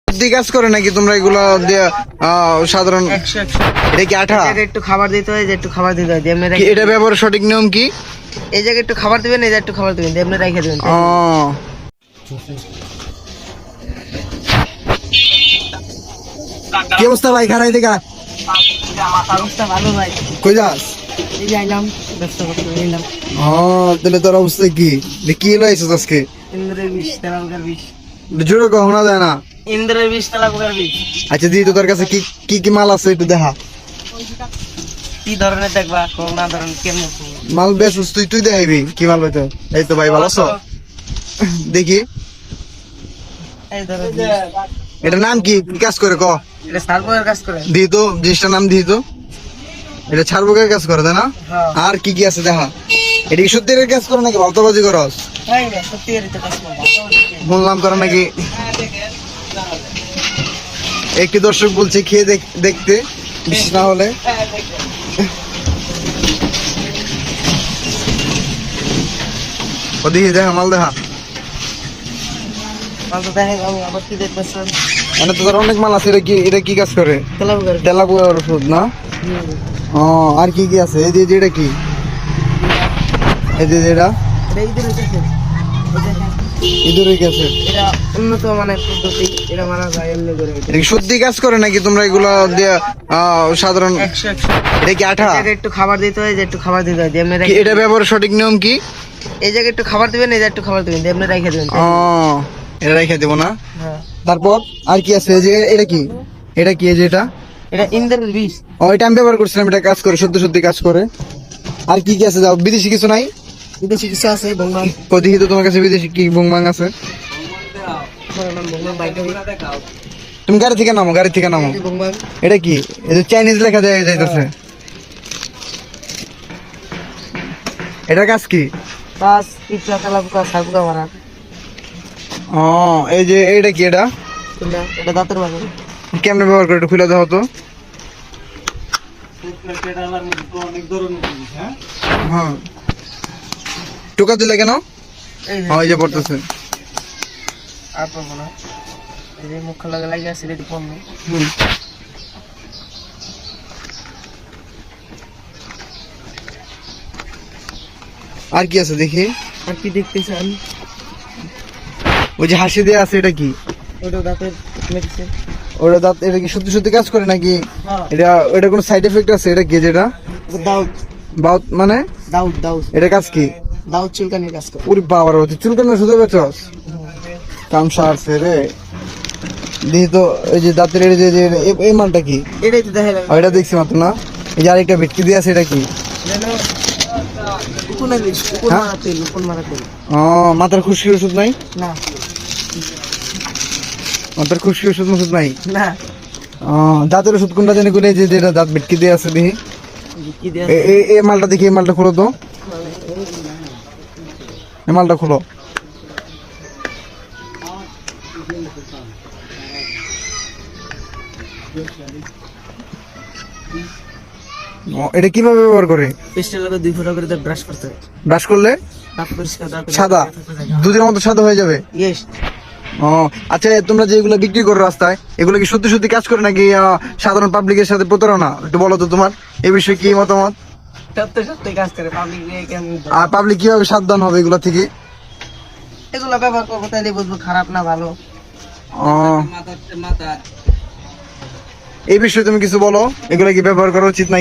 বুদ্ধি কাজ করে নাকি তোমরা এগুলো দিয়ে সাধারণ? এটা কি আঠা? একটু খাবার দিতে হয়, যে একটু খাবার দিতে হয়, যেমনি কি এটা ব্যবহার সঠিক নিয়ম কি? এই জায়গায় একটু খাবার দিবেন, এই জায়গায় একটু খাবার দিবেন, যেমনি রেখে দিবেন। কি অবস্থা ভাই? খারাই দেখা অবস্থা ভালো ভাই। কই যাস? এই যে আইলাম, ব্যবসা করতে এলাম। তাহলে তোর অবস্থা কি? কি লাইছিস আজকে? ইন্দ্রের বিষ, তেলাপোকার বিষ। জোরে কখনো যায় না। ইন্দ্রের বিষ, তেলাপোকার বিষ। আচ্ছা দি তো তোর কাছে কি কি কি মাল আছে একটু দেখা। কি ধরনের দেখবা, কোন না ধরনের, কেমন মাল বেচছিস তুই? তুই দেখাইবি কি মাল হইতো? এই তো ভাই ভালো আছো? দেখি এই ধরনের। এটার নাম কি? কি কাজ করে ক? এটা সার্ভের কাজ করে। দি তো জিনিসটার নাম দি তো। এটা ছাড়বোকের কাজ করে তাই না? হ্যাঁ। আর কি কি আছে দেখা। এটা কি সত্যি কাজ করে নাকি ভালতাবাজি করস? ভাই না, সত্যি এর কাজ করে। বললাম করে নাকি। একটি দর্শক বলছে খেয়ে দেখতে, বিশ্বাস না হলে। ওদিকে দেখা মাল দেখা। মাল তো দেখে যাবো, আবার কি দেখতেছেন? মানে তো তোর অনেক মাল আছে। এটা কি কাজ করে? তেলাপোকার। তেলাপোকার ওষুধ না? আর কি কি আছে? এই যে এটা কি? এই যে এটা এটা ইঁদুরের কাছে। ইঁদুরের কাছে। এটা উন্নত মানের পদ্ধতি, এটা মারা যায় এমনি করে। এটা কি সত্যি কাজ করে নাকি তোমরা এগুলো দিয়ে সাধারণ? 100 এটা কি আঠা? এই জায়গায় একটু খাবার দিতে হয়, যে একটু খাবার দিতে হয়, যেমনি কি এটা ব্যবহার সঠিক নিয়ম কি? এই জায়গায় একটু খাবার দিবেন, এই জায়গায় একটু খাবার দিবেন, যেমনি রেখে দিবেন। এটা রেখে দেবো না। হ্যাঁ। তারপর আর কি আছে? এই যে এটা কি? এটা কি? এই যে এটা? এটা ইন্দ্রের বিষ। এটা আমি ব্যবহার করছিলাম। এটা কাজ করে, সত্যি সত্যি কাজ করে। আর কি কি আছে? যাও, বিদেশি কিছু নাই? বিদেশি কিছু আছে, বংবাং। দেখি তো তোমার কাছে বিদেশি কি বুংবাং আছে। তুমি গাড়ি থেকে নামো, গাড়ি থেকে নামো। বংবাং। এটা কি? এটা চাইনিজ লেখা দেয়া যাইতেছে। এটার কাজ কি? বাস পিঁপড়া, তেলাপোকা, সারপোকা মারা। এই যে এটা কি? এটা এটা দাঁতের বাজার। কেমনে ব্যবহার করে একটু খুলে দাও তো। হ্যাঁ, টোকা দিলে কেন? এই যে পড়তেছে। আর পাবো না, এই যে মুখ লাগা লাগে আছে, রেডি পড়বে। আর কি আছে দেখি? আর কি দেখতেছেন? ওই যে হাসি দিয়ে আছে, এটা কি? ওটা দাঁতের মেডিসিন। ওটা দাঁত। এটা কি সত্যি সত্যি কাজ করে নাকি? এটা কোনো সাইড এফেক্ট আছে? এটা কি? যেটা দাউদ। বাউত মানে? দাউদ, দাউদ। এটা কাজ কি? দাউদ চুলকানির কাজ করে। ওরে বাবার, তুই চুলকানো শুধু বেচস? কাম সারছে রে। দেখি তো এই যে দাঁতের এই মালটা কি? এটাই তো দেখা যাবে। এটা দেখছি মাত্র না। এই যে আরেকটা ভেটকি দিয়ে আছে, এটা কি? উকুনের বিষ, উকুন মারা তেল, উকুন মারা তেল। মাথার খুশকি ওষুধ নাই? না মাথার খুশকি ওষুধ নাই? না। দাঁতের ওষুধ কোনটা জানি করে? যে যেটা দাঁত ভেটকি দিয়ে আছে দেখি। কি দিয়ে? এই মালটা দেখি, এই মালটা খোলো তো। এই মালটা খোলো। এটা কিভাবে ব্যবহার করে? পেস্টের লাগে 2 ফোঁটা করে ব্রাশ করতে হয়। ব্রাশ করলে দাঁত পরিষ্কার, দাঁত সাদা, দুধের মতো সাদা হয়ে যাবে? ইয়েস। আচ্ছা, তোমরা যেগুলো বিক্রি করো রাস্তায়, এগুলো কি সত্যি সত্যি কাজ করে নাকি সাধারণ পাবলিকের সাথে প্রতারণা? একটু বলো তো তোমার এই বিষয়ে কি মতামত। সত্যি সত্যি কাজ করে, পাবলিক আর পাবলিক কিভাবে সাবধান হবে এগুলো থেকে? এগুলো ব্যবহার করবো, তাইলে বুঝবো খারাপ না ভালো। এই বিষয়ে তুমি কিছু বলো, এগুলো কি ব্যবহার করা উচিত নাকি?